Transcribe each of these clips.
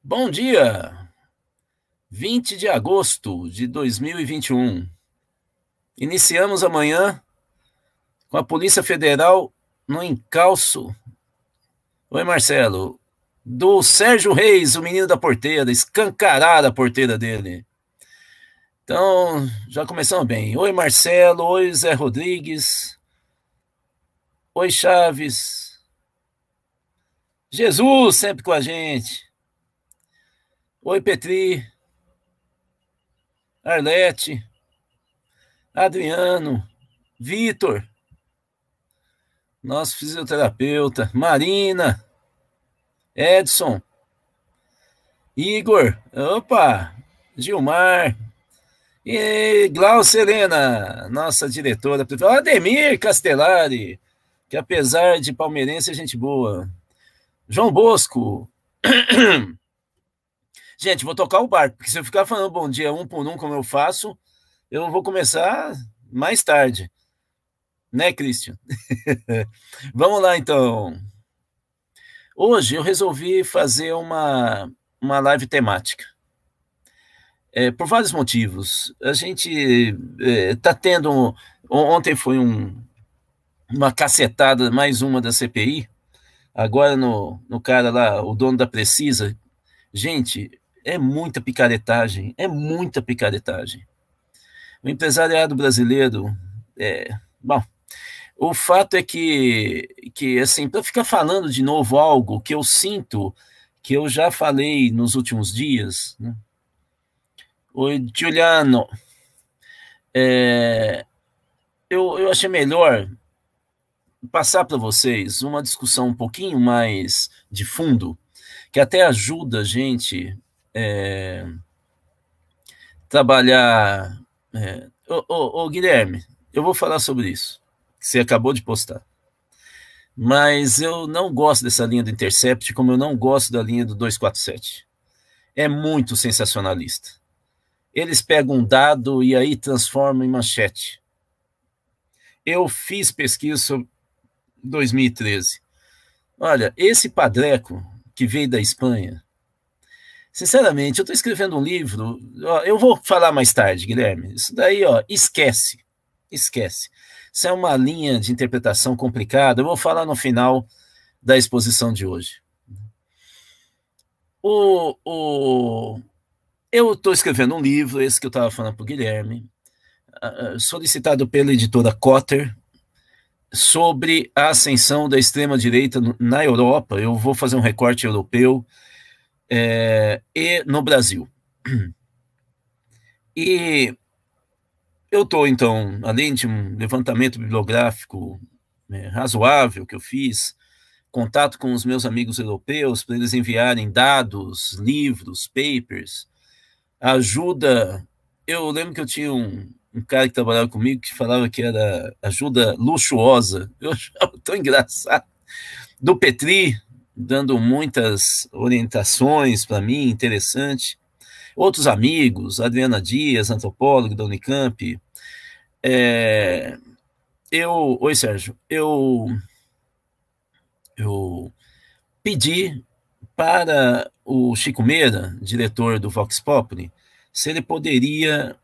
Bom dia, 20 de agosto de 2021. Iniciamos amanhã com a Polícia Federal no encalço. Oi, Marcelo. Do Sérgio Reis, o menino da porteira, escancarada a porteira dele. Então, já começamos bem. Oi, Marcelo. Oi, Zé Rodrigues. Oi, Chaves. Jesus sempre com a gente. Oi, Petri. Arlete. Adriano. Vitor. Nosso fisioterapeuta. Marina. Edson. Igor. Opa. Gilmar. E Glaucia Helena, nossa diretora. Ademir Castellari, que apesar de palmeirense é gente boa. João Bosco. Gente, vou tocar o barco, porque se eu ficar falando bom dia um por um, como eu faço, eu vou começar mais tarde. Né, Christian? Vamos lá, então. Hoje eu resolvi fazer uma live temática. Por vários motivos. A gente está tendo... Ontem foi uma cacetada, mais uma da CPI. Agora no cara lá, o dono da Precisa. Gente, é muita picaretagem. É muita picaretagem. O empresariado brasileiro... Bom, o fato é que assim, para ficar falando de novo algo que eu sinto, que eu já falei nos últimos dias, né? Oi, Giuliano. Eu achei melhor passar para vocês uma discussão um pouquinho mais de fundo, que até ajuda a gente trabalhar. Guilherme, eu vou falar sobre isso, que você acabou de postar. Mas eu não gosto dessa linha do Intercept, como eu não gosto da linha do 247. É muito sensacionalista. Eles pegam um dado e aí transformam em manchete. Eu fiz pesquisa sobre 2013. Olha, esse padreco que veio da Espanha, sinceramente, eu estou escrevendo um livro, eu vou falar mais tarde, Guilherme, isso daí, esquece. Isso é uma linha de interpretação complicada, eu vou falar no final da exposição de hoje. Eu estou escrevendo um livro, esse que eu estava falando para o Guilherme, solicitado pela editora Cotter, sobre a ascensão da extrema-direita na Europa. Eu vou fazer um recorte europeu e no Brasil. E eu estou, então, além de um levantamento bibliográfico razoável que eu fiz, contato com os meus amigos europeus para eles enviarem dados, livros, papers, ajuda. Eu lembro que eu tinha um cara que trabalhava comigo que falava que era ajuda luxuosa. Eu achava tão engraçado. Do Petri, dando muitas orientações para mim, interessante. Outros amigos, Adriana Dias, antropólogo da Unicamp. Oi, Sérgio. Eu pedi para o Chico Meira, diretor do Vox Populi, se ele poderia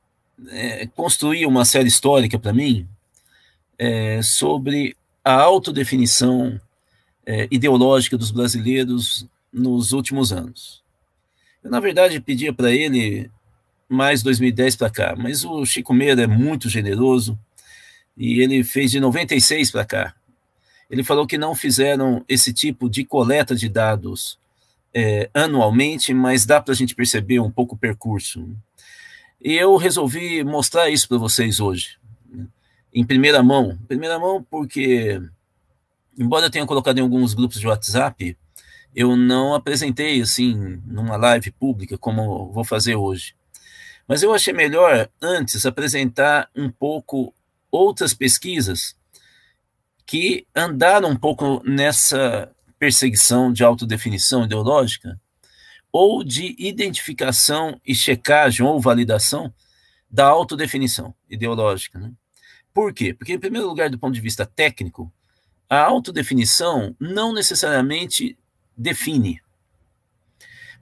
construir uma série histórica para mim sobre a autodefinição ideológica dos brasileiros nos últimos anos. Eu, na verdade, pedia para ele mais 2010 para cá, mas o Chico Meira é muito generoso e ele fez de 96 para cá. Ele falou que não fizeram esse tipo de coleta de dados anualmente, mas dá para a gente perceber um pouco o percurso. E eu resolvi mostrar isso para vocês hoje, em primeira mão. Primeira mão porque, embora eu tenha colocado em alguns grupos de WhatsApp, eu não apresentei assim numa live pública como vou fazer hoje. Mas eu achei melhor antes apresentar um pouco outras pesquisas que andaram um pouco nessa perseguição de autodefinição ideológica ou de identificação e checagem ou validação da autodefinição ideológica, né? Por quê? Porque, em primeiro lugar, do ponto de vista técnico, a autodefinição não necessariamente define.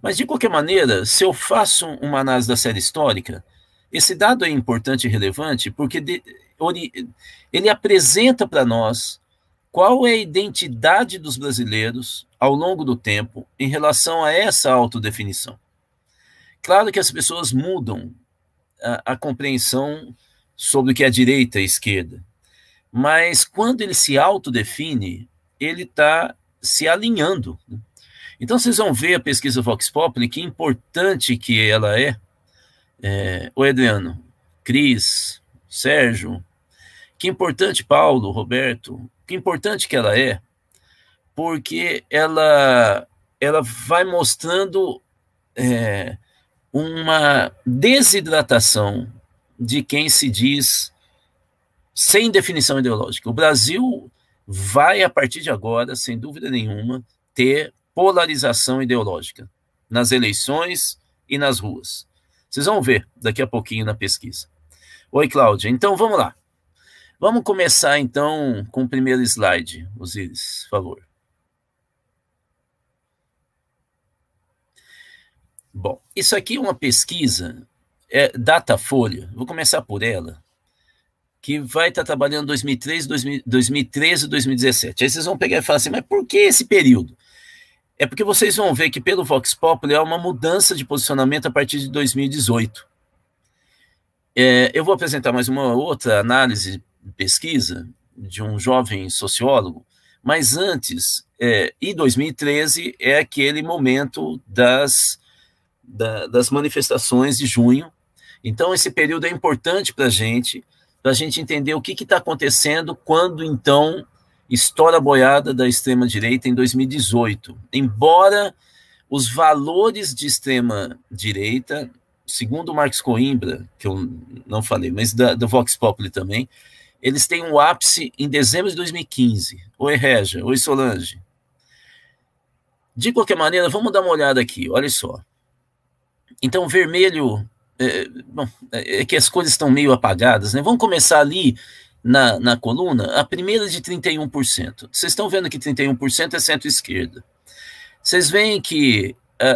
Mas, de qualquer maneira, se eu faço uma análise da série histórica, esse dado é importante e relevante porque ele apresenta para nós qual é a identidade dos brasileiros ao longo do tempo em relação a essa autodefinição. Claro que as pessoas mudam a compreensão sobre o que é direita e esquerda, mas quando ele se autodefine, ele está se alinhando. Então vocês vão ver a pesquisa Vox Populi, que importante que ela é. O Adriano, Cris, Sérgio, que importante, Paulo, Roberto, que importante que ela é, porque ela vai mostrando uma desidratação de quem se diz sem definição ideológica. O Brasil vai, a partir de agora, sem dúvida nenhuma, ter polarização ideológica nas eleições e nas ruas. Vocês vão ver daqui a pouquinho na pesquisa. Oi, Cláudia. Então, vamos lá. Vamos começar, então, com o primeiro slide, Osíris, por favor. Bom, isso aqui é uma pesquisa, Datafolha, vou começar por ela, que vai estar trabalhando 2013 e 2017. Aí vocês vão pegar e falar assim, mas por que esse período? É porque vocês vão ver que pelo Vox Populi há uma mudança de posicionamento a partir de 2018. Eu vou apresentar mais uma outra análise, pesquisa, de um jovem sociólogo, mas antes, e 2013 é aquele momento das manifestações de junho. Então, esse período é importante para a gente entender o que está acontecendo quando, então, estoura a boiada da extrema-direita em 2018. Embora os valores de extrema-direita, segundo o Marcos Coimbra, que eu não falei, mas do Vox Populi também, eles têm um ápice em dezembro de 2015. Oi, Régia. Oi, Solange. De qualquer maneira, vamos dar uma olhada aqui, olha só. Então, vermelho, é que as cores estão meio apagadas, né? Vamos começar ali na coluna, a primeira de 31%. Vocês estão vendo que 31% é centro-esquerda. Vocês veem que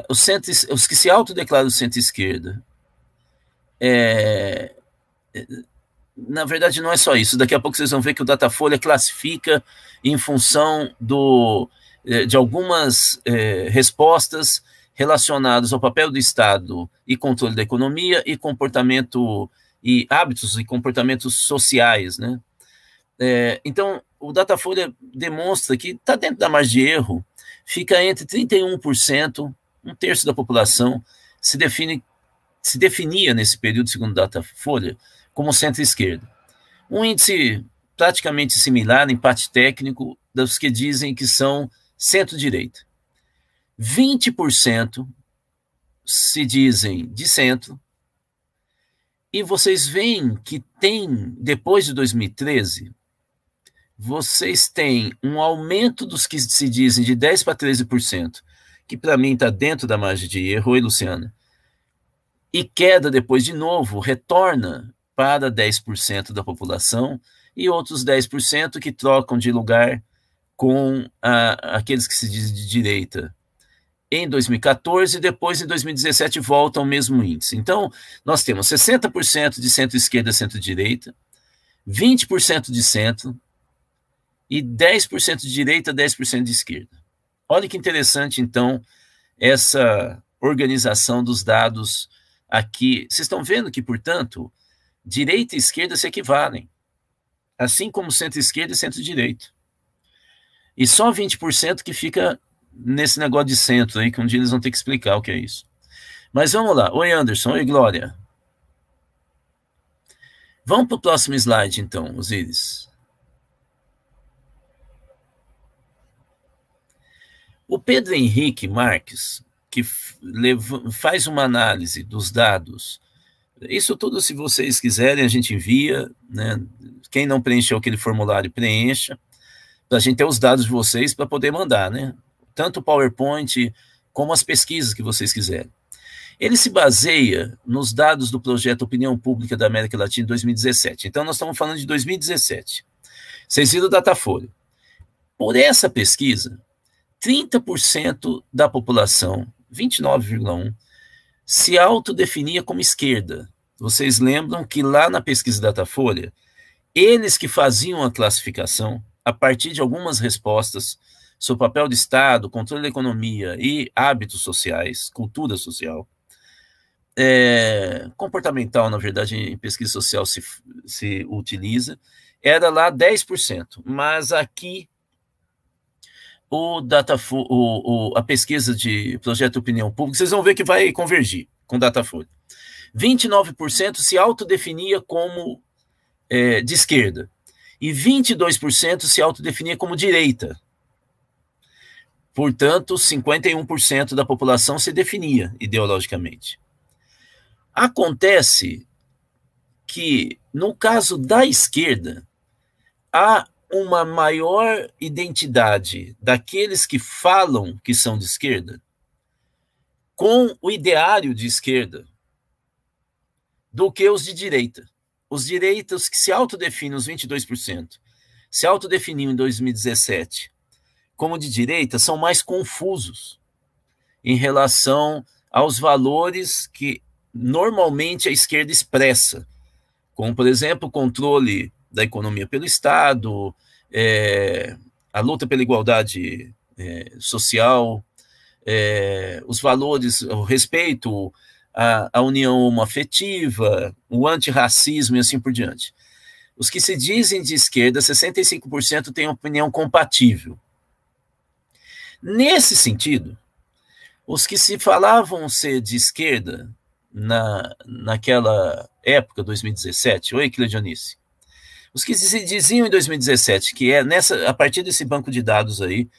os que se autodeclaram centro-esquerda, na verdade não é só isso, daqui a pouco vocês vão ver que o Datafolha classifica em função de algumas respostas relacionadas ao papel do Estado e controle da economia e comportamento e hábitos e comportamentos sociais, né? Então, o Datafolha demonstra que está dentro da margem de erro, fica entre 31%, um terço da população se definia nesse período, segundo o Datafolha, como centro-esquerda. Um índice praticamente similar, empate técnico, dos que dizem que são centro-direita. 20% se dizem de centro, e vocês veem que tem, depois de 2013, vocês têm um aumento dos que se dizem de 10% para 13%, que para mim está dentro da margem de erro. Oi, Luciana. E queda depois de novo, retorna para 10% da população, e outros 10% que trocam de lugar com aqueles que se dizem de direita em 2014, e depois em 2017 volta ao mesmo índice. Então, nós temos 60% de centro-esquerda, centro-direita, 20% de centro, e 10% de direita, 10% de esquerda. Olha que interessante, então, essa organização dos dados aqui. Vocês estão vendo que, portanto, direita e esquerda se equivalem, assim como centro-esquerda e centro-direita. E só 20% que fica nesse negócio de centro aí, que um dia eles vão ter que explicar o que é isso. Mas vamos lá. Oi, Anderson. Oi, Glória. Vamos para o próximo slide, então, Osíris. O Pedro Henrique Marques, que faz uma análise dos dados, isso tudo, se vocês quiserem, a gente envia, né? Quem não preencheu aquele formulário, preencha, para a gente ter os dados de vocês para poder mandar, né? Tanto o PowerPoint como as pesquisas que vocês quiserem. Ele se baseia nos dados do projeto Opinião Pública da América Latina em 2017. Então, nós estamos falando de 2017. Vocês viram o Datafolha. Por essa pesquisa, 30% da população 29,1%, se autodefinia como esquerda. Vocês lembram que lá na pesquisa Datafolha, eles que faziam a classificação, a partir de algumas respostas sobre o papel do Estado, controle da economia e hábitos sociais, cultura social, comportamental, na verdade, em pesquisa social se utiliza, era lá 10%, mas aqui a pesquisa de projeto de opinião pública, vocês vão ver que vai convergir com Datafolha. 29% se autodefinia como de esquerda e 22% se autodefinia como direita. Portanto, 51% da população se definia ideologicamente. Acontece que, no caso da esquerda, há uma maior identidade daqueles que falam que são de esquerda com o ideário de esquerda do que os de direita. Os direitas que se autodefinem, os 22%, se autodefiniam em 2017 como de direita, são mais confusos em relação aos valores que normalmente a esquerda expressa, como, por exemplo, o controle da economia pelo Estado, a luta pela igualdade social, os valores, o respeito à união homoafetiva, o antirracismo e assim por diante. Os que se dizem de esquerda, 65% têm opinião compatível. Nesse sentido, os que se falavam ser de esquerda naquela época, 2017, oi, Cleidonice, os que se diziam em 2017, que a partir desse banco de dados aí,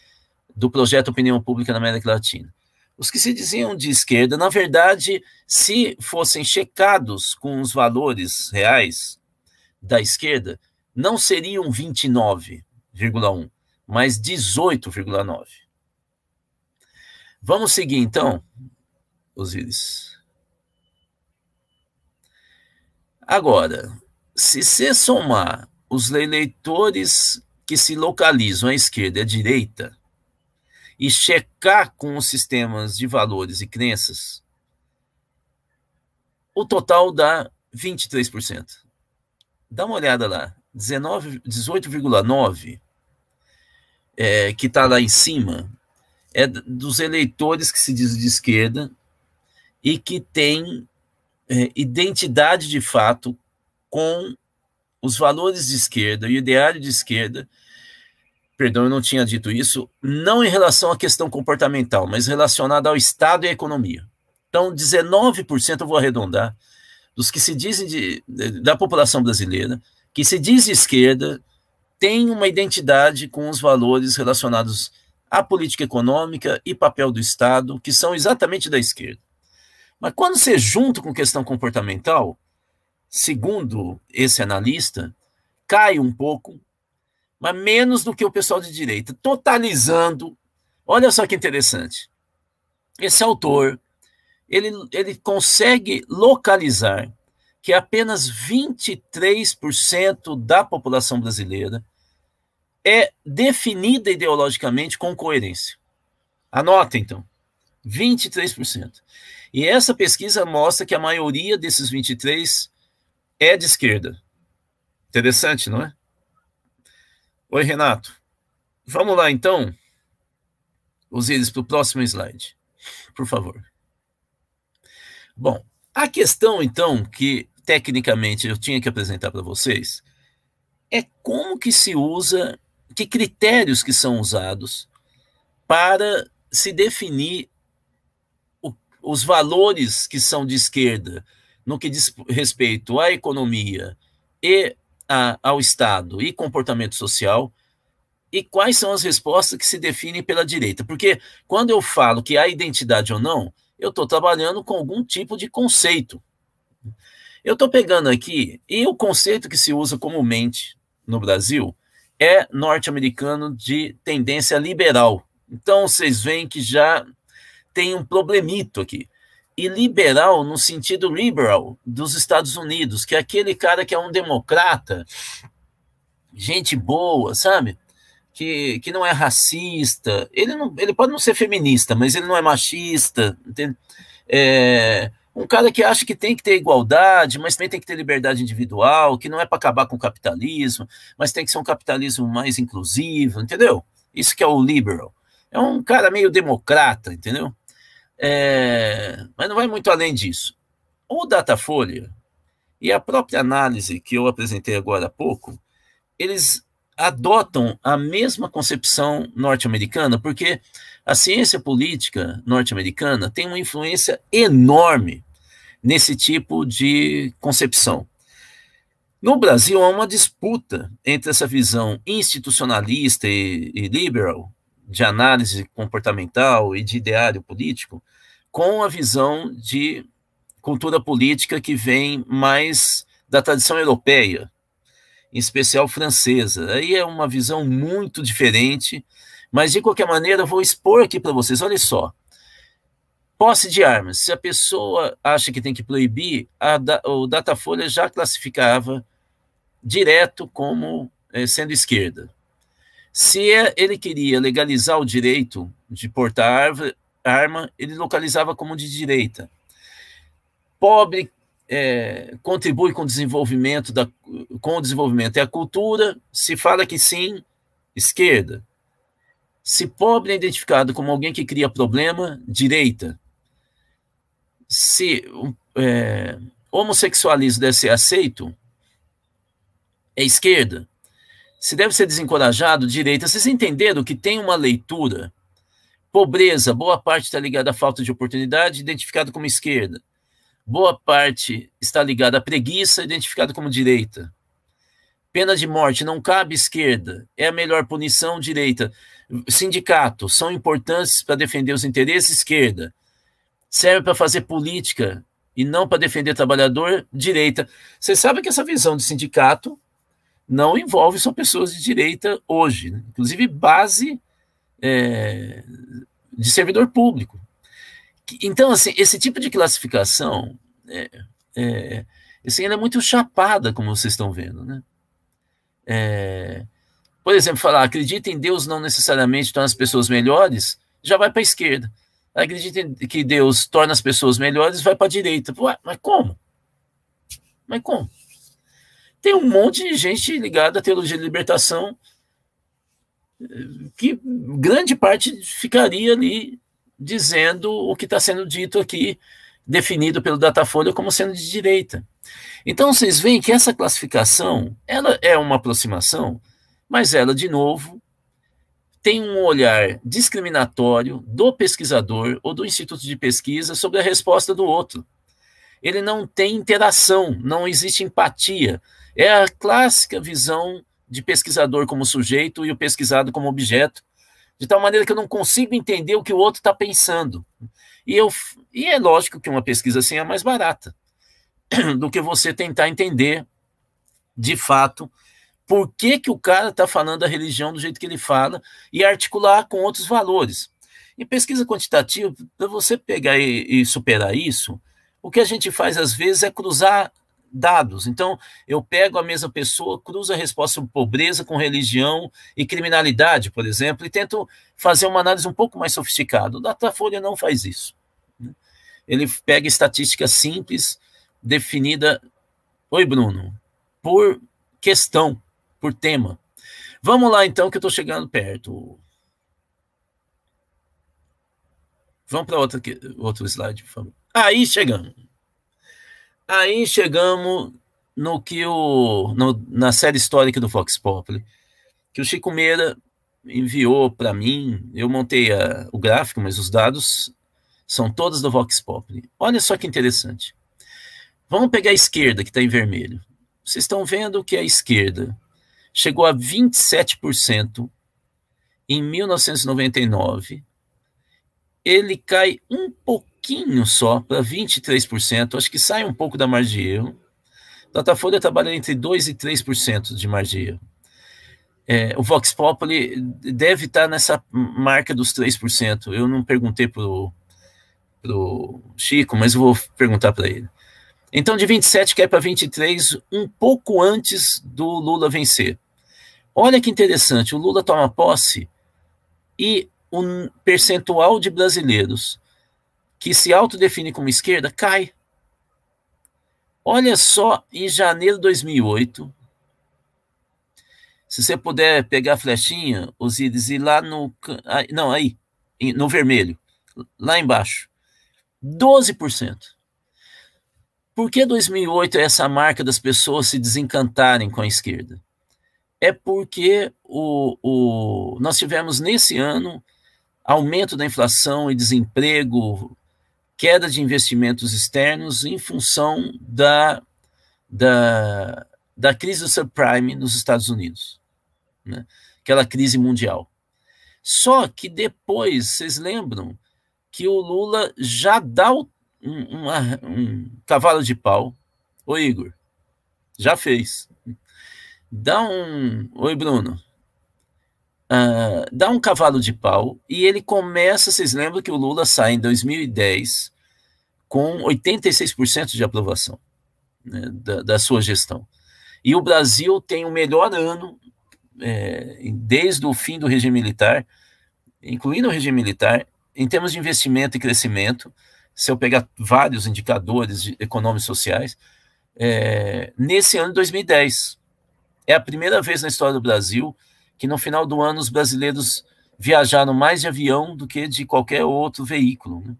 do projeto Opinião Pública na América Latina, os que se diziam de esquerda, na verdade, se fossem checados com os valores reais da esquerda, não seriam 29,1%, mas 18,9%. Vamos seguir, então, Osíris. Agora, se você somar os eleitores que se localizam à esquerda e à direita e checar com os sistemas de valores e crenças, o total dá 23%. Dá uma olhada lá, 18,9%, que está lá em cima, é dos eleitores que se dizem de esquerda e que têm identidade de fato com os valores de esquerda e o ideário de esquerda. Perdão, eu não tinha dito isso, não em relação à questão comportamental, mas relacionada ao Estado e à economia. Então, 19%, eu vou arredondar, dos que se dizem da população brasileira, que se diz de esquerda, tem uma identidade com os valores relacionados à política econômica e papel do Estado, que são exatamente da esquerda. Mas quando você junta com questão comportamental, segundo esse analista, cai um pouco, mas menos do que o pessoal de direita, totalizando. Olha só que interessante. Esse autor, ele consegue localizar que apenas 23% da população brasileira é definida ideologicamente com coerência. Anota, então, 23%. E essa pesquisa mostra que a maioria desses 23% é de esquerda. Interessante, não é? Oi, Renato. Vamos lá, então, Osíris, para o próximo slide, por favor. Bom, a questão, então, que tecnicamente eu tinha que apresentar para vocês é como que se usa, que critérios que são usados para se definir os valores que são de esquerda no que diz respeito à economia e ao Estado e comportamento social, e quais são as respostas que se definem pela direita. Porque quando eu falo que há identidade ou não, eu estou trabalhando com algum tipo de conceito. Eu estou pegando aqui, e o conceito que se usa comumente no Brasil é norte-americano de tendência liberal. Então, vocês veem que já tem um problemito aqui. E liberal no sentido liberal dos Estados Unidos, que é aquele cara que é um democrata, gente boa, sabe? que não é racista, ele pode não ser feminista, mas ele não é machista, entende? Um cara que acha que tem que ter igualdade, mas também tem que ter liberdade individual, que não é para acabar com o capitalismo, mas tem que ser um capitalismo mais inclusivo, entendeu? Isso que é o liberal. É um cara meio democrata, entendeu? Mas não vai muito além disso. O Datafolha e a própria análise que eu apresentei agora há pouco, eles adotam a mesma concepção norte-americana, porque a ciência política norte-americana tem uma influência enorme nesse tipo de concepção. No Brasil, há uma disputa entre essa visão institucionalista e liberal, de análise comportamental e de ideário político, com a visão de cultura política que vem mais da tradição europeia, em especial francesa. Aí é uma visão muito diferente, mas de qualquer maneira eu vou expor aqui para vocês. Olha só, posse de armas. Se a pessoa acha que tem que proibir, o Datafolha já classificava direto como sendo esquerda. Se ele queria legalizar o direito de portar arma, ele localizava como de direita. Pobre contribui com o desenvolvimento e a cultura, se fala que sim, esquerda. Se pobre é identificado como alguém que cria problema, direita. Se homossexualismo deve ser aceito, é esquerda. Se deve ser desencorajado, direita. Vocês entenderam que tem uma leitura? Pobreza, boa parte está ligada à falta de oportunidade, identificado como esquerda. Boa parte está ligada à preguiça, identificado como direita. Pena de morte, não cabe esquerda, é a melhor punição, direita. Sindicatos são importantes para defender os interesses, esquerda. Serve para fazer política e não para defender trabalhador, direita. Vocês sabem que essa visão de sindicato não envolve só pessoas de direita hoje, né? Inclusive base de servidor público. Então, assim, esse tipo de classificação assim, ela é muito chapada, como vocês estão vendo, né? Por exemplo, falar acredita em Deus não necessariamente torna as pessoas melhores, já vai para a esquerda. Acredita que Deus torna as pessoas melhores, vai para a direita. Ué, mas como? Mas como? Tem um monte de gente ligada à teologia de libertação que grande parte ficaria ali dizendo o que está sendo dito aqui, definido pelo Datafolha como sendo de direita. Então, vocês veem que essa classificação, ela é uma aproximação, mas ela, de novo, tem um olhar discriminatório do pesquisador ou do instituto de pesquisa sobre a resposta do outro. Ele não tem interação, não existe empatia. É a clássica visão de pesquisador como sujeito e o pesquisado como objeto, de tal maneira que eu não consigo entender o que o outro está pensando. E é lógico que uma pesquisa assim é mais barata do que você tentar entender, de fato, por que o cara está falando da religião do jeito que ele fala e articular com outros valores. Em pesquisa quantitativa, para você pegar e superar isso, o que a gente faz às vezes é cruzar dados. Então, eu pego a mesma pessoa, cruzo a resposta sobre pobreza com religião e criminalidade, por exemplo, e tento fazer uma análise um pouco mais sofisticada. O Datafolha não faz isso. Ele pega estatística simples, definida, oi Bruno, por questão, por tema. Vamos lá então, que eu estou chegando perto. Vamos para outro slide, por favor. Aí chegamos no que na série histórica do Vox Populi, que o Chico Meira enviou para mim. Eu montei o gráfico, mas os dados são todos do Vox Populi. Olha só que interessante. Vamos pegar a esquerda, que está em vermelho. Vocês estão vendo que a esquerda chegou a 27% em 1999. Ele cai um pouquinho só para 23%, acho que sai um pouco da margem de erro. Datafolha trabalha entre 2% e 3% de margem de erro. O Vox Populi deve estar nessa marca dos 3%. Eu não perguntei para o Chico, mas eu vou perguntar para ele. Então, de 27 cai para 23, um pouco antes do Lula vencer. Olha que interessante, o Lula toma posse e um percentual de brasileiros que se autodefine como esquerda cai. Olha só, em janeiro de 2008, se você puder pegar a flechinha, Osíris, e ir lá no... Não, aí, no vermelho, lá embaixo, 12%. Por que 2008 é essa marca das pessoas se desencantarem com a esquerda? É porque nós tivemos nesse ano aumento da inflação e desemprego, queda de investimentos externos em função da crise do subprime nos Estados Unidos, né? Aquela crise mundial. Só que depois, vocês lembram que o Lula já dá um cavalo de pau. Ô Igor, já fez. Oi Bruno, dá um cavalo de pau e ele começa, vocês lembram que o Lula sai em 2010 com 86% de aprovação, né, da sua gestão. E o Brasil tem o melhor ano desde o fim do regime militar, incluindo o regime militar, em termos de investimento e crescimento. Se eu pegar vários indicadores econômicos e sociais, nesse ano de 2010. É a primeira vez na história do Brasil que no final do ano os brasileiros viajaram mais de avião do que de qualquer outro veículo, né?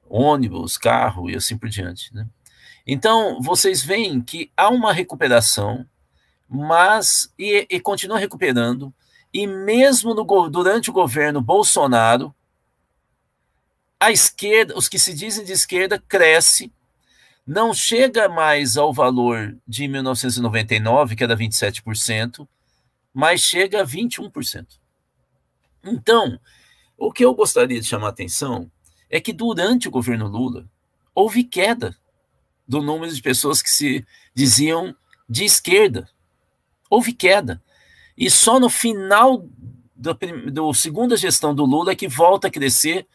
Ônibus, carro e assim por diante, né? Então, vocês veem que há uma recuperação, mas e continua recuperando, e mesmo durante o governo Bolsonaro, a esquerda, os que se dizem de esquerda, cresce, não chega mais ao valor de 1999, que era 27%, mas chega a 21%. Então, o que eu gostaria de chamar a atenção é que durante o governo Lula houve queda do número de pessoas que se diziam de esquerda. Houve queda. E só no final da segunda gestão do Lula é que volta a crescer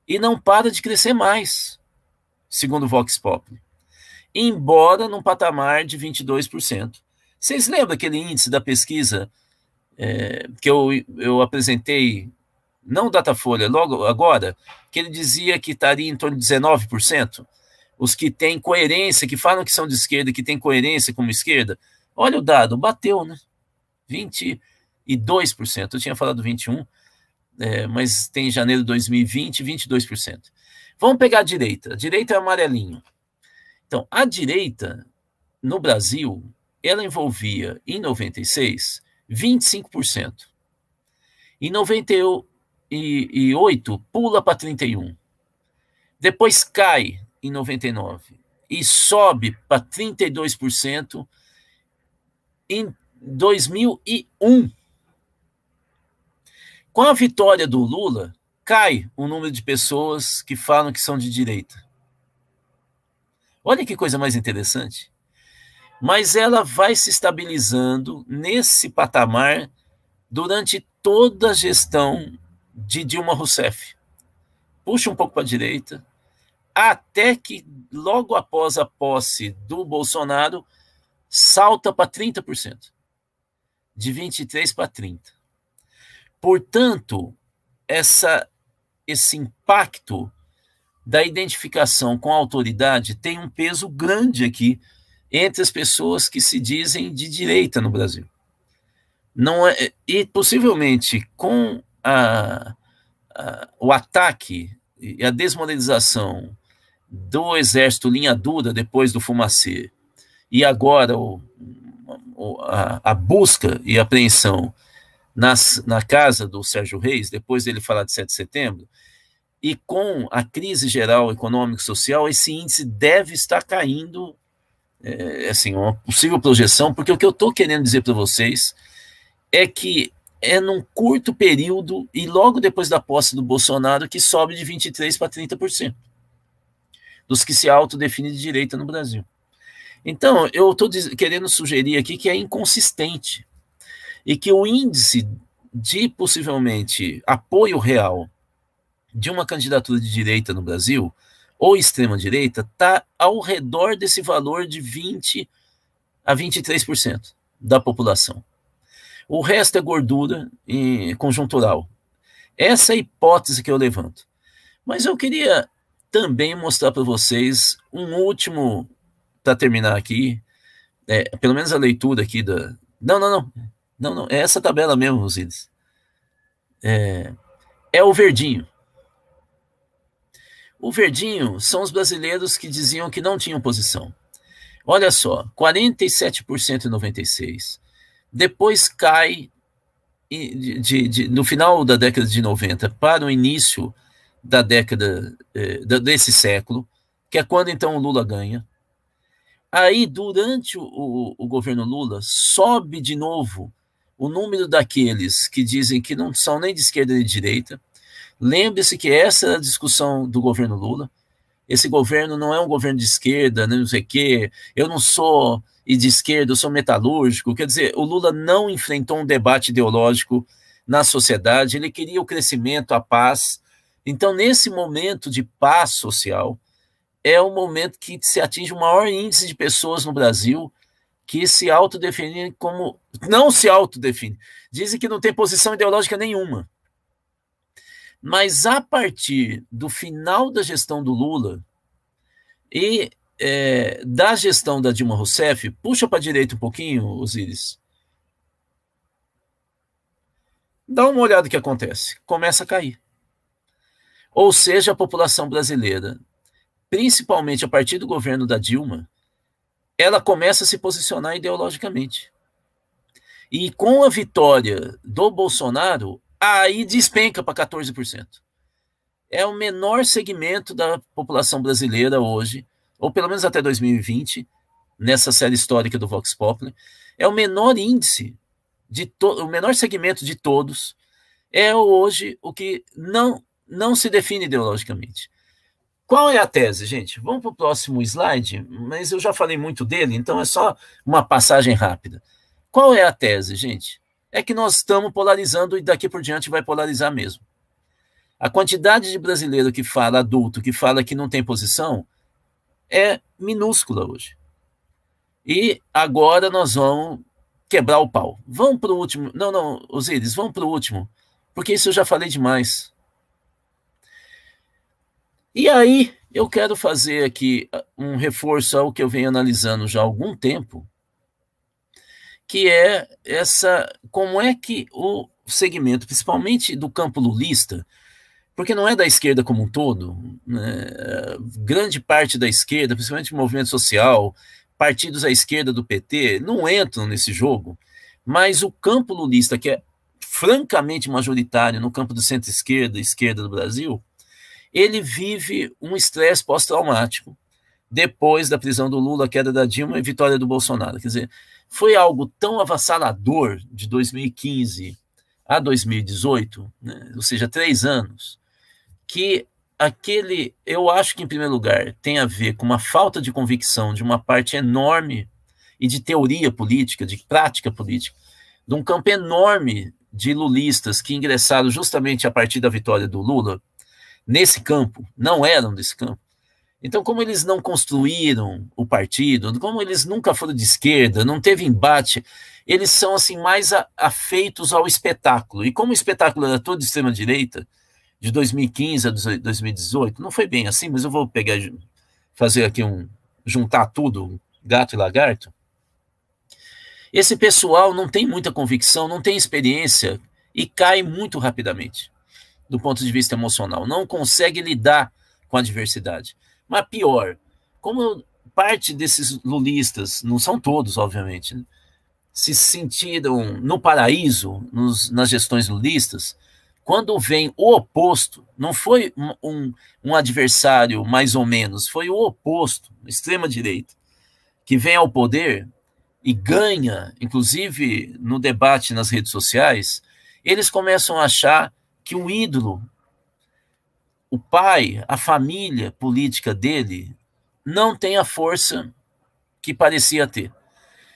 e não para de crescer mais, segundo o Vox Populi, embora num patamar de 22%. Vocês lembram aquele índice da pesquisa que eu apresentei, não Datafolha, logo agora, que ele dizia que estaria em torno de 19%? Os que têm coerência, que falam que são de esquerda, que têm coerência como esquerda, olha o dado, bateu, né? 22%. Eu tinha falado 21%. Mas tem janeiro de 2020, 22%. Vamos pegar a direita. A direita é amarelinho. Então, a direita, no Brasil, ela envolvia, em 96, 25%. Em 98, pula para 31%. Depois cai em 99 e sobe para 32% em 2001. Com a vitória do Lula, cai o número de pessoas que falam que são de direita. Olha que coisa mais interessante. Mas ela vai se estabilizando nesse patamar durante toda a gestão de Dilma Rousseff. Puxa um pouco para a direita, até que logo após a posse do Bolsonaro, salta para 30%. De 23% para 30%. Portanto, esse impacto da identificação com a autoridade tem um peso grande aqui entre as pessoas que se dizem de direita no Brasil. Não é, e possivelmente com o ataque e a desmoralização do exército linha dura depois do Fumacê, e agora a busca e apreensão na casa do Sérgio Reis, depois dele falar de 7 de setembro, e com a crise geral econômica e social, esse índice deve estar caindo, assim, uma possível projeção, porque o que eu estou querendo dizer para vocês é que é num curto período, e logo depois da posse do Bolsonaro, que sobe de 23% para 30% dos que se autodefinem de direita no Brasil. Então, eu estou querendo sugerir aqui que é inconsistente, e que o índice de, possivelmente, apoio real de uma candidatura de direita no Brasil, ou extrema-direita, está ao redor desse valor de 20% a 23% da população. O resto é gordura conjuntural. Essa é a hipótese que eu levanto. Mas eu queria também mostrar para vocês um último, para terminar aqui, pelo menos a leitura aqui da... Não, é essa tabela mesmo, Rosiles. É o verdinho. O verdinho são os brasileiros que diziam que não tinham posição. Olha só, 47% em 96. Depois cai no final da década de 90 para o início da década desse século, que é quando então o Lula ganha. Aí, durante o governo Lula, sobe de novo o número daqueles que dizem que não são nem de esquerda nem de direita. Lembre-se que essa é a discussão do governo Lula. Esse governo não é um governo de esquerda, não sei o quê. Eu não sou de esquerda, eu sou metalúrgico. Quer dizer, o Lula não enfrentou um debate ideológico na sociedade, ele queria o crescimento, a paz. Então, nesse momento de paz social, é o momento que se atinge o maior índice de pessoas no Brasil que se autodefinem como... Não se autodefinem. Dizem que não tem posição ideológica nenhuma. Mas a partir do final da gestão do Lula e da gestão da Dilma Rousseff, puxa para a direita um pouquinho, Osíris. Dá uma olhada no que acontece. Começa a cair. Ou seja, a população brasileira, principalmente a partir do governo da Dilma, ela começa a se posicionar ideologicamente. E com a vitória do Bolsonaro, aí despenca para 14%. É o menor segmento da população brasileira hoje, ou pelo menos até 2020, nessa série histórica do Vox Populi, é o menor índice, o menor segmento de todos, é hoje o que não se define ideologicamente. Qual é a tese, gente? Vamos para o próximo slide, mas eu já falei muito dele, então é só uma passagem rápida. Qual é a tese, gente? É que nós estamos polarizando e daqui por diante vai polarizar mesmo. A quantidade de brasileiro que fala, adulto, que fala que não tem posição, é minúscula hoje. E agora nós vamos quebrar o pau. Vamos para o último. Não, Osíris, vamos para o último, porque isso eu já falei demais. E aí, eu quero fazer aqui um reforço ao que eu venho analisando já há algum tempo, que é como é que o segmento, principalmente do campo lulista, porque não é da esquerda como um todo, né? Grande parte da esquerda, principalmente o movimento social, partidos à esquerda do PT, não entram nesse jogo, mas o campo lulista, que é francamente majoritário no campo do centro-esquerda e esquerda do Brasil, ele vive um estresse pós-traumático depois da prisão do Lula, queda da Dilma e vitória do Bolsonaro. Quer dizer, foi algo tão avassalador de 2015 a 2018, né? Ou seja, 3 anos, que eu acho que, em primeiro lugar, tem a ver com uma falta de convicção de uma parte enorme e de teoria política, de prática política, de um campo enorme de lulistas que ingressaram justamente a partir da vitória do Lula, nesse campo, não eram desse campo. Então, como eles não construíram o partido, como eles nunca foram de esquerda, não teve embate, eles são assim mais afeitos ao espetáculo. E como o espetáculo era todo de extrema-direita, de 2015 a 2018, não foi bem assim, mas eu vou fazer aqui juntar tudo, gato e lagarto. Esse pessoal não tem muita convicção, não tem experiência e cai muito rapidamente do ponto de vista emocional, não consegue lidar com a diversidade. Mas pior, como parte desses lulistas, não são todos, obviamente, né, se sentiram no paraíso, nas gestões lulistas, quando vem o oposto, não foi um adversário mais ou menos, foi o oposto, extrema-direita, que vem ao poder e ganha, inclusive no debate nas redes sociais, eles começam a achar que o ídolo, o pai, a família política dele, não tem a força que parecia ter.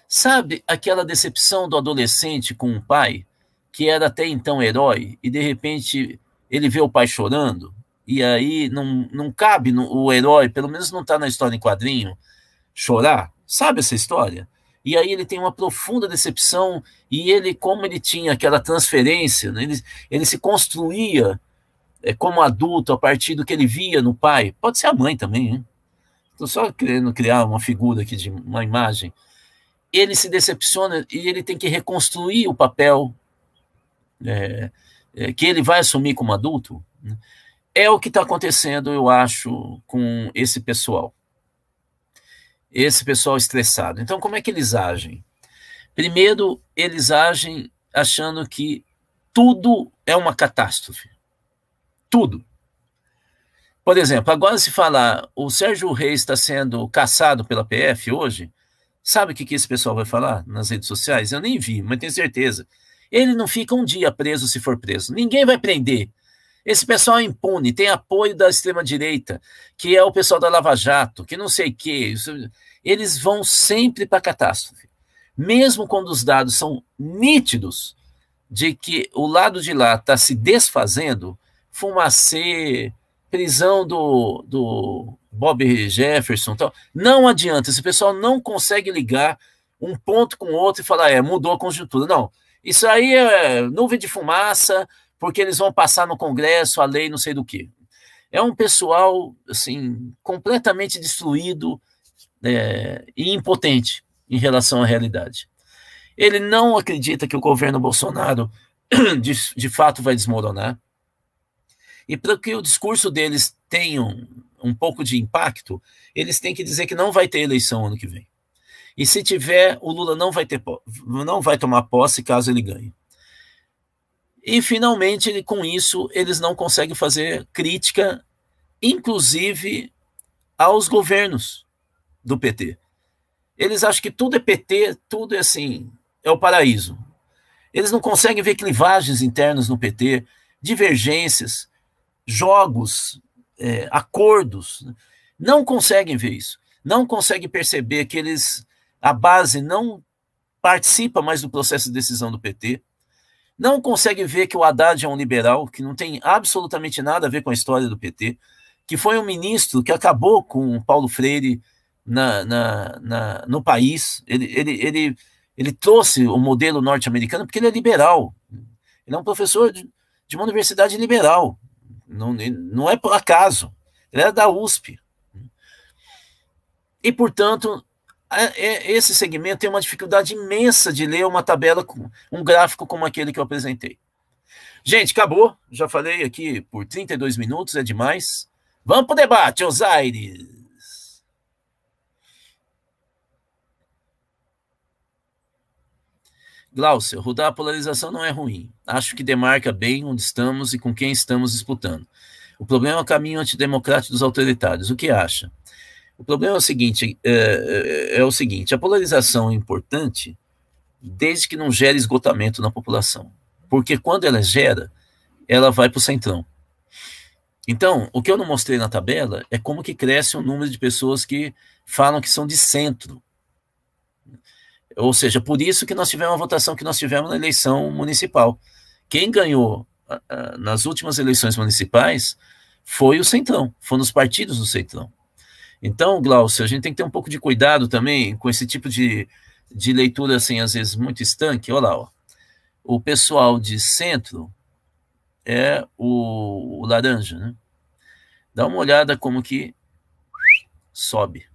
Sabe aquela decepção do adolescente com o pai, que era até então herói, e de repente ele vê o pai chorando, e aí não cabe o herói, pelo menos não está na história em quadrinho, chorar? Sabe essa história? e aí ele tem uma profunda decepção, e ele, como ele tinha aquela transferência, né, ele se construía como adulto a partir do que ele via no pai, pode ser a mãe também, hein? Estou só querendo criar uma figura aqui, de uma imagem. Ele se decepciona e ele tem que reconstruir o papel que ele vai assumir como adulto. É o que está acontecendo, eu acho, com esse pessoal estressado. Então, como é que eles agem? Primeiro, eles agem achando que tudo é uma catástrofe. Tudo. Por exemplo, agora se falar, o Sérgio Reis está sendo caçado pela PF hoje, sabe o que esse pessoal vai falar nas redes sociais? Eu nem vi, mas tenho certeza. Ele não fica um dia preso se for preso. Ninguém vai prender. Esse pessoal é impune, tem apoio da extrema-direita, que é o pessoal da Lava Jato, que não sei o quê. Eles vão sempre para a catástrofe. Mesmo quando os dados são nítidos de que o lado de lá está se desfazendo, Fumacê, prisão do Bob Jefferson, tal, não adianta, esse pessoal não consegue ligar um ponto com o outro e falar, mudou a conjuntura. Não, isso aí é nuvem de fumaça, porque eles vão passar no Congresso a lei não sei do que. É um pessoal, assim, completamente destruído e impotente em relação à realidade. Ele não acredita que o governo Bolsonaro de fato vai desmoronar. E para que o discurso deles tenha um pouco de impacto, eles têm que dizer que não vai ter eleição ano que vem. E se tiver, o Lula não vai tomar posse caso ele ganhe. E, finalmente, com isso, eles não conseguem fazer crítica, inclusive aos governos do PT. Eles acham que tudo é PT, tudo é assim, é o paraíso. Eles não conseguem ver clivagens internas no PT, divergências, jogos, acordos. Não conseguem ver isso. Não conseguem perceber que a base não participa mais do processo de decisão do PT. Não consegue ver que o Haddad é um liberal, que não tem absolutamente nada a ver com a história do PT, que foi um ministro que acabou com o Paulo Freire no país. Ele trouxe o modelo norte-americano porque ele é liberal. Ele é um professor de uma universidade liberal. Não é por acaso. Ele era da USP. E, portanto, esse segmento tem uma dificuldade imensa de ler uma tabela, um gráfico como aquele que eu apresentei. Gente, acabou. Já falei aqui por 32 minutos, é demais. Vamos para o debate, Osaires. Glaucia, rodar a polarização não é ruim. Acho que demarca bem onde estamos e com quem estamos disputando. O problema é o caminho antidemocrático dos autoritários. O que acha? O problema é o seguinte, a polarização é importante desde que não gere esgotamento na população. Porque quando ela gera, ela vai para o centrão. Então, o que eu não mostrei na tabela é como que cresce o número de pessoas que falam que são de centro. Ou seja, por isso que nós tivemos a votação que nós tivemos na eleição municipal. Quem ganhou nas últimas eleições municipais foi o centrão, foram os partidos do centrão. Então, Glaucio, a gente tem que ter um pouco de cuidado também com esse tipo de leitura, assim, às vezes muito estanque. Olha lá, ó. O pessoal de centro é o laranja, né? Dá uma olhada como que sobe.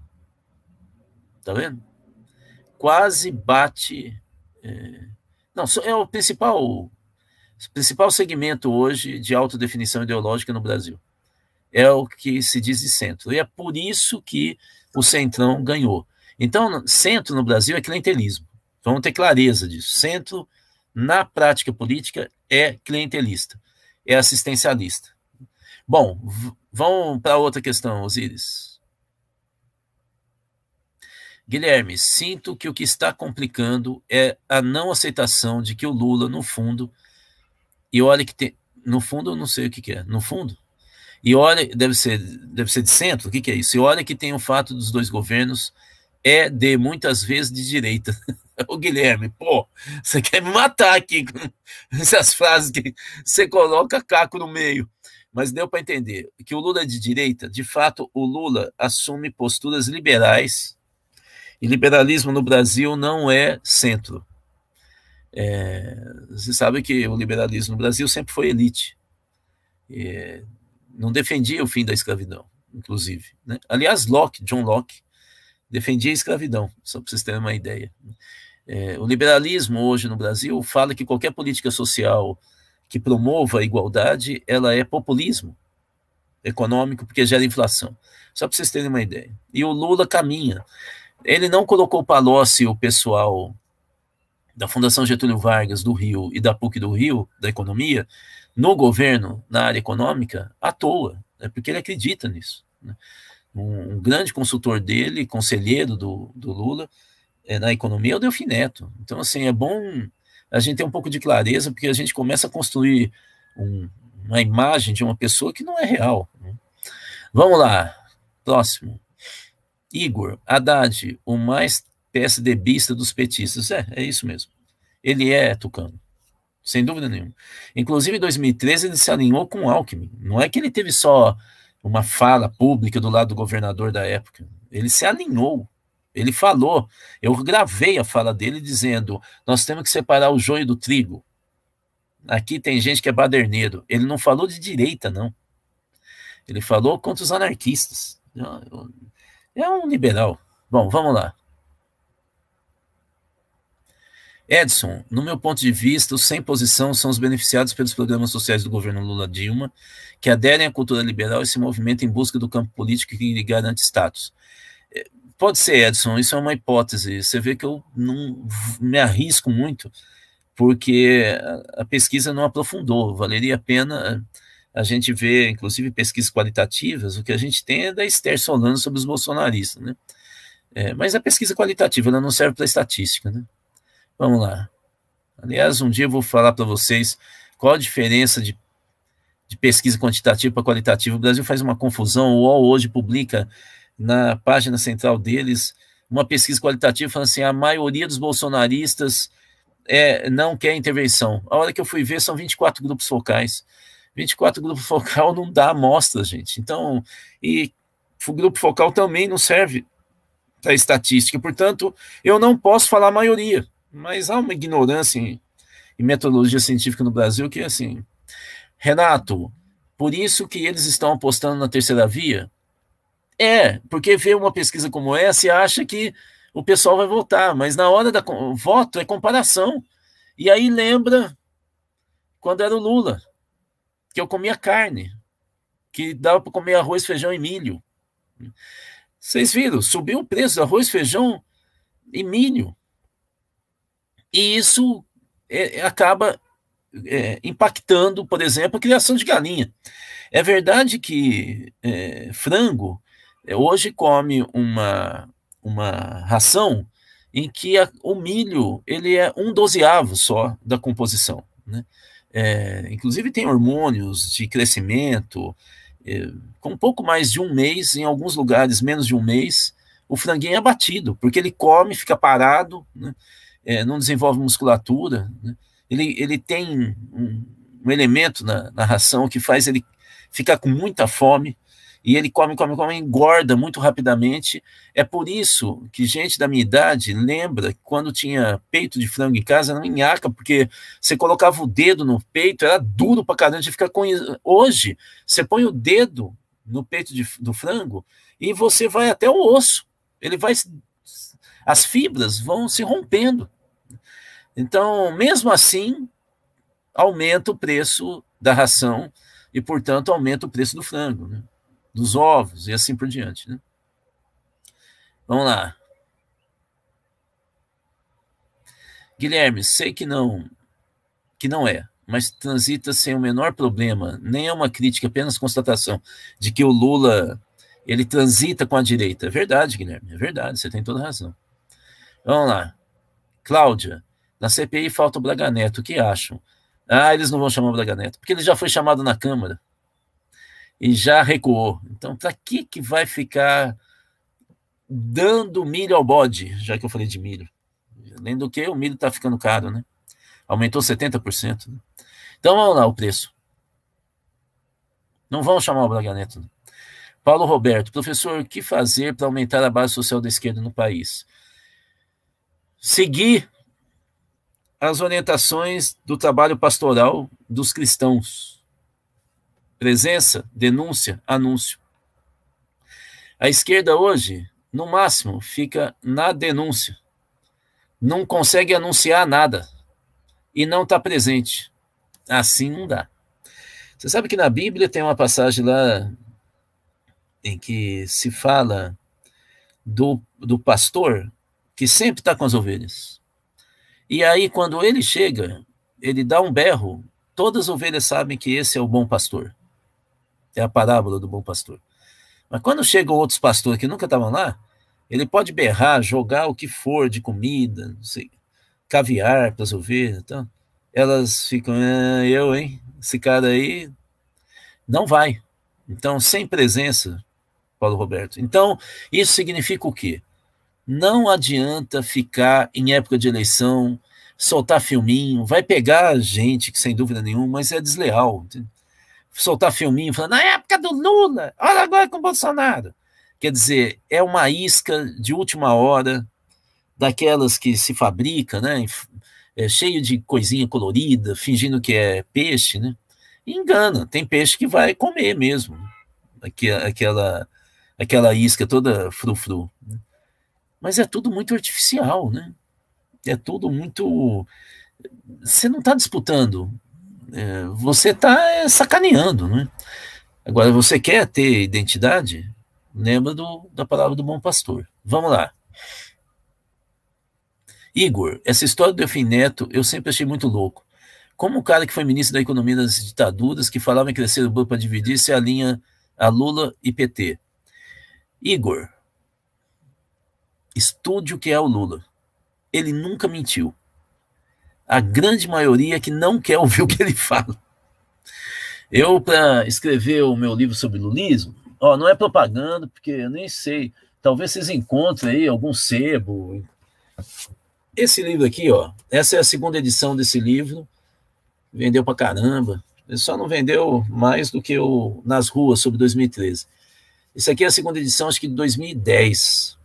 Tá vendo? Quase bate... Não, é o principal segmento hoje de autodefinição ideológica no Brasil. É o que se diz de centro. E é por isso que o centrão ganhou. Então, centro no Brasil é clientelismo. Vamos ter clareza disso. Centro, na prática política, é clientelista, é assistencialista. Bom, vamos para outra questão, Osíris. Guilherme, sinto que o que está complicando é a não aceitação de que o Lula, no fundo, e olha que tem... No fundo, eu não sei o que é. No fundo? E olha, deve ser de centro, o que é isso? E olha que tem o fato dos dois governos de, muitas vezes, de direita. Ô Guilherme, pô, você quer me matar aqui com essas frases que você coloca caco no meio. Mas deu para entender que o Lula é de direita. De fato, o Lula assume posturas liberais E liberalismo no Brasil não é centro. Você sabe que o liberalismo no Brasil sempre foi elite. Não defendia o fim da escravidão, inclusive. Né? Aliás, John Locke, defendia a escravidão, só para vocês terem uma ideia. O liberalismo hoje no Brasil fala que qualquer política social que promova a igualdade, ela é populismo econômico, porque gera inflação. Só para vocês terem uma ideia. E o Lula caminha. Ele não colocou o Palocci e o pessoal da Fundação Getúlio Vargas do Rio e da PUC do Rio, da economia, no governo, na área econômica, à toa, né, porque ele acredita nisso. Né? Um grande consultor dele, conselheiro do Lula, na economia, é o Delfim Neto. Então, assim, é bom a gente ter um pouco de clareza, porque a gente começa a construir uma imagem de uma pessoa que não é real. Né? Vamos lá, próximo. Igor Haddad, o mais PSDBista dos petistas. É isso mesmo. Ele é tucano, sem dúvida nenhuma. Inclusive, em 2013, ele se alinhou com o Alckmin. Não é que ele teve só uma fala pública do lado do governador da época. Ele se alinhou. Ele falou, eu gravei a fala dele dizendo, nós temos que separar o joio do trigo. Aqui tem gente que é baderneiro. Ele não falou de direita, não. Ele falou contra os anarquistas. É um liberal. Bom, vamos lá. Edson, no meu ponto de vista, os sem posição são os beneficiados pelos programas sociais do governo Lula-Dilma, que aderem à cultura liberal e se movimentam em busca do campo político que lhe garante status. Pode ser, Edson, isso é uma hipótese. Você vê que eu não me arrisco muito, porque a pesquisa não aprofundou. Valeria a pena a gente ver, inclusive, pesquisas qualitativas. O que a gente tem é da Esther Solano sobre os bolsonaristas, né? Mas a pesquisa qualitativa, ela não serve para estatística, né? Vamos lá. Aliás, um dia eu vou falar para vocês qual a diferença de pesquisa quantitativa para qualitativa. O Brasil faz uma confusão. O UOL hoje publica na página central deles uma pesquisa qualitativa falando assim, a maioria dos bolsonaristas não quer intervenção. A hora que eu fui ver, são 24 grupos focais. 24 grupos focal não dá amostra, gente. Então, e o grupo focal também não serve para estatística. Portanto, eu não posso falar a maioria. Mas há uma ignorância em metodologia científica no Brasil que é assim. Renato, por isso que eles estão apostando na terceira via? Porque vê uma pesquisa como essa e acha que o pessoal vai votar, mas na hora do voto é comparação. E aí lembra quando era o Lula, que eu comia carne, que dava para comer arroz, feijão e milho. Vocês viram, subiu o preço do arroz, feijão e milho. E isso acaba impactando, por exemplo, a criação de galinha. É verdade que frango hoje come uma ração em que o milho ele é 1/12 só da composição, né? Inclusive tem hormônios de crescimento, com um pouco mais de um mês, em alguns lugares menos de um mês, o franguinho é abatido, porque ele come, fica parado, né? Não desenvolve musculatura, né? Ele tem um elemento na ração que faz ele ficar com muita fome, e ele come, engorda muito rapidamente. É por isso que gente da minha idade lembra que quando tinha peito de frango em casa, era uma nhaca, porque você colocava o dedo no peito, era duro pra caramba, de ficar com... Hoje, você põe o dedo no peito do frango e você vai até o osso. As fibras vão se rompendo. Então, mesmo assim, aumenta o preço da ração e, portanto, aumenta o preço do frango, né? Dos ovos e assim por diante, né? Vamos lá. Guilherme, sei que não é, mas transita sem o menor problema, nem é uma crítica, apenas constatação de que o Lula, ele transita com a direita. É verdade, Guilherme, é verdade, você tem toda razão. Vamos lá. Cláudia, na CPI falta o Braga Neto, o que acham? Eles não vão chamar o Braga Neto, porque ele já foi chamado na Câmara e já recuou. Então, para que vai ficar dando milho ao bode, já que eu falei de milho? Além do que, o milho está ficando caro, né? Aumentou 70%. Né? Então, vamos lá, o preço. Não vão chamar o Braga Neto. Paulo Roberto, professor, o que fazer para aumentar a base social da esquerda no país? seguir as orientações do trabalho pastoral dos cristãos. Presença, denúncia, anúncio. A esquerda hoje, no máximo, fica na denúncia. Não consegue anunciar nada e não está presente. Assim não dá. Você sabe que na Bíblia tem uma passagem lá em que se fala do pastor que sempre está com as ovelhas. E aí, quando ele chega, ele dá um berro, todas as ovelhas sabem que esse é o bom pastor. É a parábola do bom pastor. Mas quando chegam outros pastores que nunca estavam lá, ele pode berrar, jogar o que for de comida, não sei, caviar para as ovelhas. Então, elas ficam, hein? Esse cara aí não vai. Então, sem presença, Paulo Roberto. Então, isso significa o quê? Não adianta ficar em época de eleição, soltar filminho, vai pegar gente que sem dúvida nenhuma, mas é desleal. Entendeu? Soltar filminho falando, na época do Lula, olha agora com o Bolsonaro. Quer dizer, é uma isca de última hora, daquelas que se fabrica, né? Cheio de coisinha colorida, fingindo que é peixe, né? E engana, tem peixe que vai comer mesmo. Aquela isca toda frufru. Mas é tudo muito artificial, né? É tudo muito... Você não está disputando, você está sacaneando, né? Agora, você quer ter identidade? Lembra da palavra do bom pastor. Vamos lá. Igor, essa história do Delfim Neto eu sempre achei muito louco. Como o cara que foi ministro da economia das ditaduras, que falava em crescer o banco para dividir, se alinha a Lula e PT. Igor, estude o que é o Lula. Ele nunca mentiu. A grande maioria que não quer ouvir o que ele fala. Eu, para escrever o meu livro sobre lulismo, não é propaganda, porque eu nem sei, talvez vocês encontrem aí algum sebo. Esse livro aqui, essa é a segunda edição desse livro, vendeu pra caramba, ele só não vendeu mais do que o Nas Ruas, sobre 2013. Esse aqui é a segunda edição, acho que de 2010.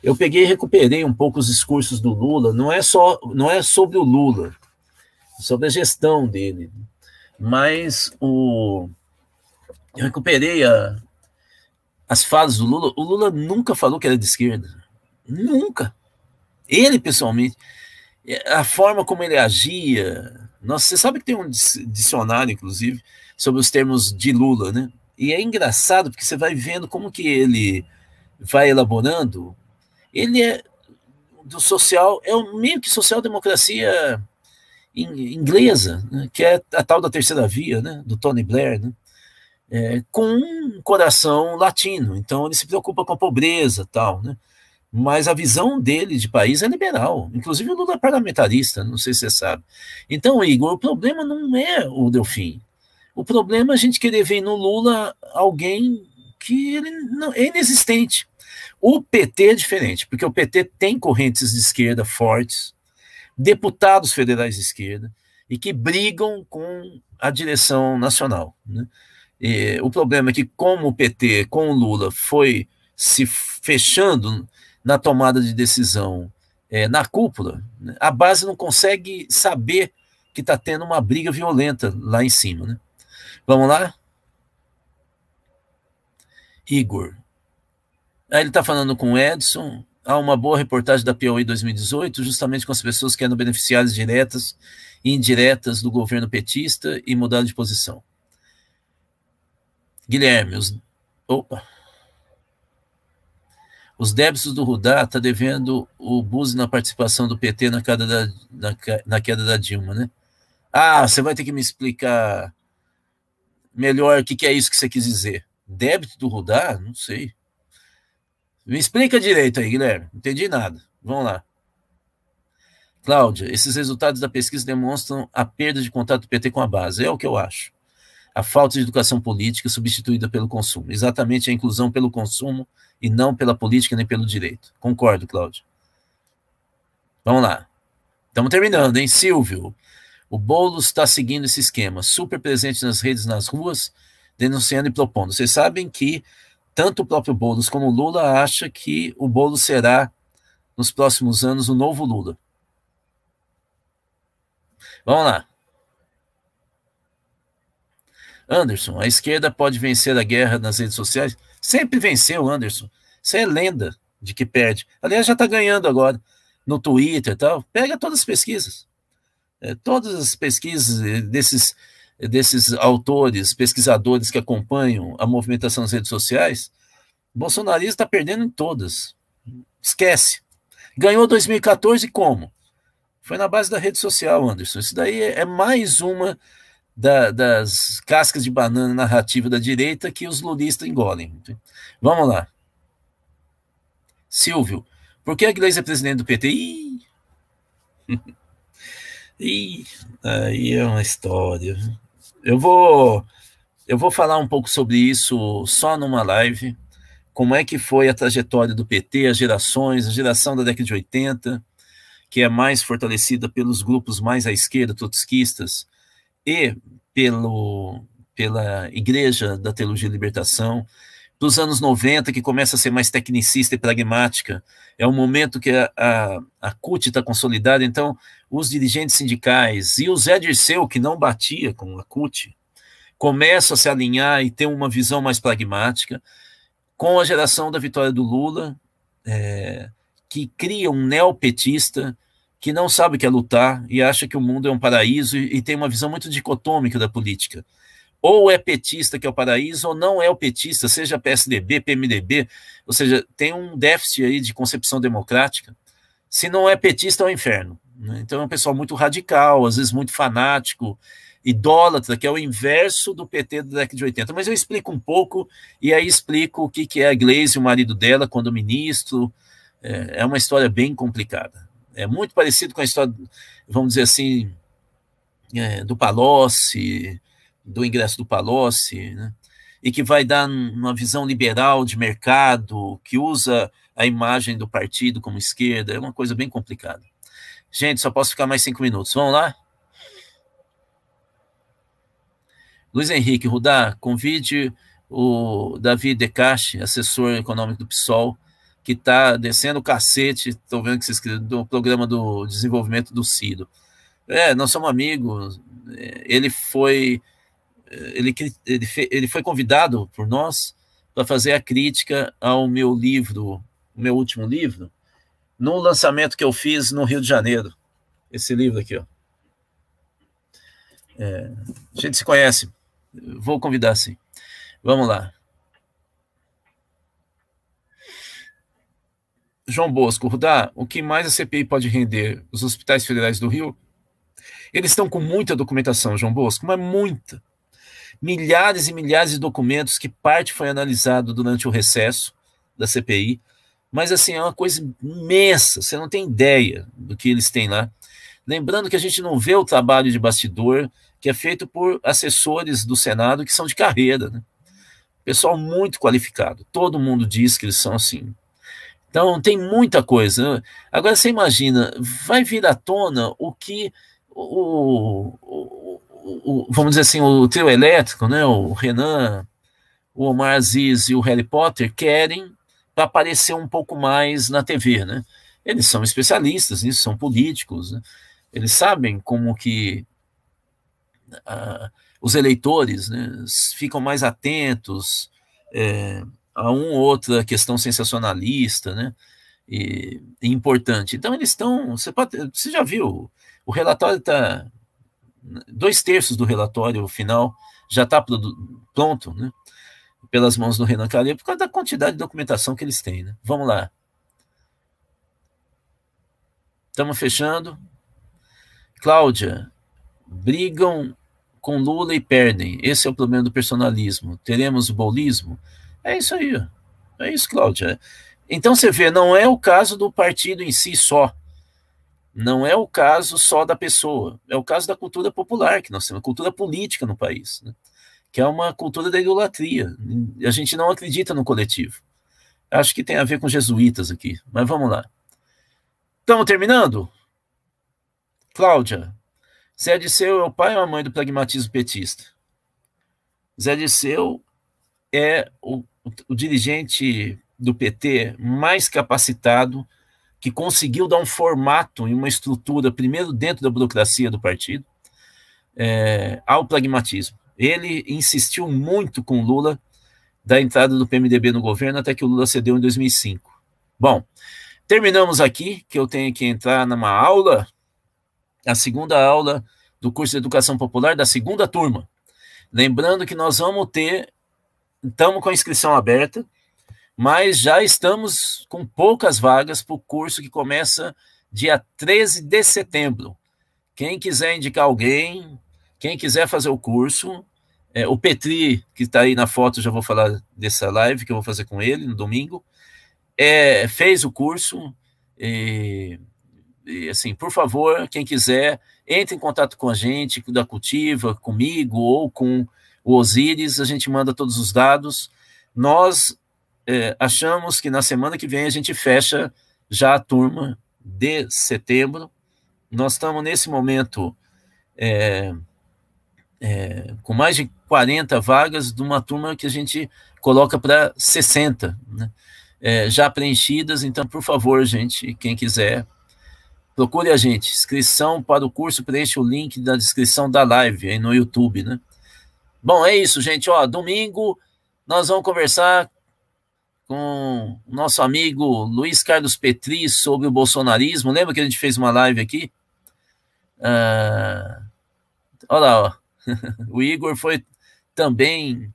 Eu peguei e recuperei um pouco os discursos do Lula, não é sobre o Lula, sobre a gestão dele, mas eu recuperei as falas do Lula. O Lula nunca falou que era de esquerda, nunca. Ele, pessoalmente, a forma como ele agia... Nossa, você sabe que tem um dicionário, inclusive, sobre os termos de Lula, né? E é engraçado, porque você vai vendo como que ele vai elaborando. Ele é do social, meio que social-democracia inglesa, né? Que é a tal da terceira via, né? Do Tony Blair, né? Com um coração latino. Então, ele se preocupa com a pobreza, tal, né? Mas a visão dele de país é liberal. Inclusive o Lula é parlamentarista, não sei se você sabe. Então, Igor, o problema não é o Delfim. O problema é a gente querer ver no Lula alguém que ele não, é inexistente. O PT é diferente, porque o PT tem correntes de esquerda fortes, deputados federais de esquerda, e que brigam com a direção nacional, né? O problema é que, como o PT, com o Lula, foi se fechando na tomada de decisão na cúpula, né, a base não consegue saber que está tendo uma briga violenta lá em cima, né? Vamos lá? Igor. Aí ele está falando com o Edson. Há uma boa reportagem da Piauí 2018, justamente com as pessoas que eram beneficiárias diretas e indiretas do governo petista e mudaram de posição. Guilherme, os débitos do Rudá está devendo o Buzzi na participação do PT na queda da Dilma, né? Você vai ter que me explicar melhor o que é isso que você quis dizer. Débito do Rudá? Não sei. Me explica direito aí, Guilherme. Não entendi nada. Vamos lá. Cláudia, esses resultados da pesquisa demonstram a perda de contato do PT com a base. É o que eu acho. A falta de educação política substituída pelo consumo. Exatamente a inclusão pelo consumo e não pela política nem pelo direito. Concordo, Cláudio. Vamos lá. Estamos terminando, hein? Silvio, o Boulos está seguindo esse esquema, super presente nas redes, nas ruas, denunciando e propondo. Vocês sabem que tanto o próprio Boulos como o Lula acha que o Boulos será nos próximos anos o novo Lula. Vamos lá. Anderson, a esquerda pode vencer a guerra nas redes sociais? Sempre venceu, Anderson. Isso é lenda de que perde. Aliás, já está ganhando agora no Twitter e tal. Pega todas as pesquisas. Todas as pesquisas desses autores, pesquisadores que acompanham a movimentação nas redes sociais, o bolsonarismo está perdendo em todas. Esquece. Ganhou 2014 como? Foi na base da rede social, Anderson. Isso daí é mais uma das cascas de banana narrativa da direita que os lulistas engolem. Vamos lá. Silvio, por que a Gleisi é presidente do PT? Aí é uma história. Eu vou falar um pouco sobre isso só numa live. Como é que foi a trajetória do PT, as gerações, a geração da década de 80, que é mais fortalecida pelos grupos mais à esquerda, trotskistas, e pela Igreja da Teologia e Libertação, dos anos 90, que começa a ser mais tecnicista e pragmática. É o momento que a CUT está consolidada, então os dirigentes sindicais e o Zé Dirceu, que não batia com a CUT, começam a se alinhar e ter uma visão mais pragmática, com a geração da vitória do Lula, que cria um neopetista que não sabe o que é lutar e acha que o mundo é um paraíso e tem uma visão muito dicotômica da política. Ou é petista que é o paraíso, ou não é o petista, seja PSDB, PMDB, ou seja, tem um déficit aí de concepção democrática. Se não é petista, é o inferno. Né? Então é um pessoal muito radical, às vezes muito fanático, idólatra, que é o inverso do PT da década de 80. Mas eu explico um pouco, e aí explico o que é a Gleisi, o marido dela, quando ministro. É uma história bem complicada. É muito parecido com a história, vamos dizer assim, do Palocci, do ingresso do Palocci, né? E que vai dar uma visão liberal de mercado, que usa a imagem do partido como esquerda. É uma coisa bem complicada. Gente, só posso ficar mais 5 minutos. Vamos lá? Luiz Henrique Rudá, convide o Davi Decache, assessor econômico do PSOL, que está descendo o cacete, estou vendo que você escreveu, do programa do desenvolvimento do Ciro. Nós somos amigos, ele foi convidado por nós para fazer a crítica ao meu livro, o meu último livro, no lançamento que eu fiz no Rio de Janeiro. Esse livro aqui, ó. A gente se conhece, vou convidar sim. Vamos lá. João Bosco, Rudá, o que mais a CPI pode render? Os hospitais federais do Rio? Eles estão com muita documentação, João Bosco, mas muita. Milhares e milhares de documentos que parte foi analisado durante o recesso da CPI, mas assim, é uma coisa imensa, você não tem ideia do que eles têm lá. Lembrando que a gente não vê o trabalho de bastidor que é feito por assessores do Senado que são de carreira, né? Pessoal muito qualificado, todo mundo diz que eles são assim. Então, tem muita coisa. Agora, você imagina, vai vir à tona o que vamos dizer assim, o trio elétrico, né, o Renan, o Omar Aziz e o Harry Potter querem para aparecer um pouco mais na TV, né? Eles são especialistas nisso, são políticos, né? Eles sabem como que os eleitores, né, ficam mais atentos a uma ou outra questão sensacionalista, né, e importante. Então eles estão, você já viu, o relatório está, 2/3 do relatório final já está pronto, né, pelas mãos do Renan Calheiros, por causa da quantidade de documentação que eles têm, né. Vamos lá. Estamos fechando. Cláudia, brigam com Lula e perdem. Esse é o problema do personalismo. Teremos o bolismo? É isso aí. É isso, Cláudia. Então você vê, não é o caso do partido em si só. Não é o caso só da pessoa. É o caso da cultura popular que nós temos, cultura política no país, né? Que é uma cultura da idolatria. A gente não acredita no coletivo. Acho que tem a ver com jesuítas aqui, mas vamos lá. Estamos terminando? Cláudia, Zé Dirceu é o pai ou a mãe do pragmatismo petista? Zé Dirceu é o dirigente do PT mais capacitado que conseguiu dar um formato e uma estrutura, primeiro dentro da burocracia do partido, ao pragmatismo. Ele insistiu muito com Lula da entrada do PMDB no governo, até que o Lula cedeu em 2005. Bom, terminamos aqui, que eu tenho que entrar numa aula, a segunda aula do curso de Educação Popular da segunda turma. Lembrando que nós vamos estamos com a inscrição aberta, mas já estamos com poucas vagas para o curso que começa dia 13 de setembro. Quem quiser indicar alguém, quem quiser fazer o curso, o Petri, que está aí na foto, já vou falar dessa live que eu vou fazer com ele no domingo, fez o curso, e assim, por favor, quem quiser, entre em contato com a gente, da Cultiva, comigo ou com o Osíris, a gente manda todos os dados. Nós achamos que na semana que vem a gente fecha já a turma de setembro. Nós estamos nesse momento com mais de 40 vagas de uma turma que a gente coloca para 60, né? Já preenchidas. Então, por favor, gente, quem quiser, procure a gente. Inscrição para o curso, preenche o link da descrição da live aí no YouTube, né? Bom, é isso, gente. Domingo nós vamos conversar com o nosso amigo Luiz Carlos Petri sobre o bolsonarismo. Lembra que a gente fez uma live aqui? Olha lá, ó. O Igor foi também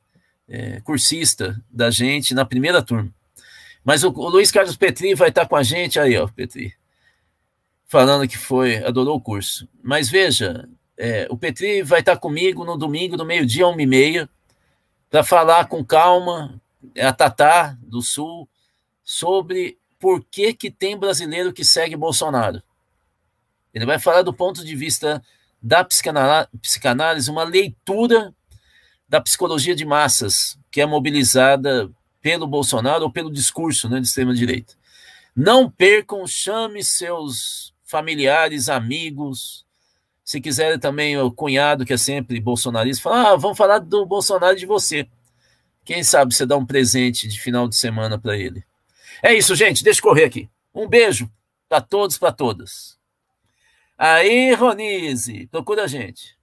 cursista da gente na primeira turma. Mas o Luiz Carlos Petri vai estar com a gente aí, ó, Petri, falando que adorou o curso. Mas veja, o Petri vai estar comigo no domingo, do meio-dia a 1h30, para falar com calma, a Tatá do Sul, sobre por que tem brasileiro que segue Bolsonaro. Ele vai falar do ponto de vista da psicanálise, uma leitura da psicologia de massas, que é mobilizada pelo Bolsonaro ou pelo discurso, né, de extrema-direita. Não percam, chame seus familiares, amigos, se quiserem também o cunhado, que é sempre bolsonarista, fala, vamos falar do Bolsonaro e de você. Quem sabe você dá um presente de final de semana para ele. É isso, gente, deixa eu correr aqui. Um beijo para todos, para todas. Aí, Ronise, procura a gente.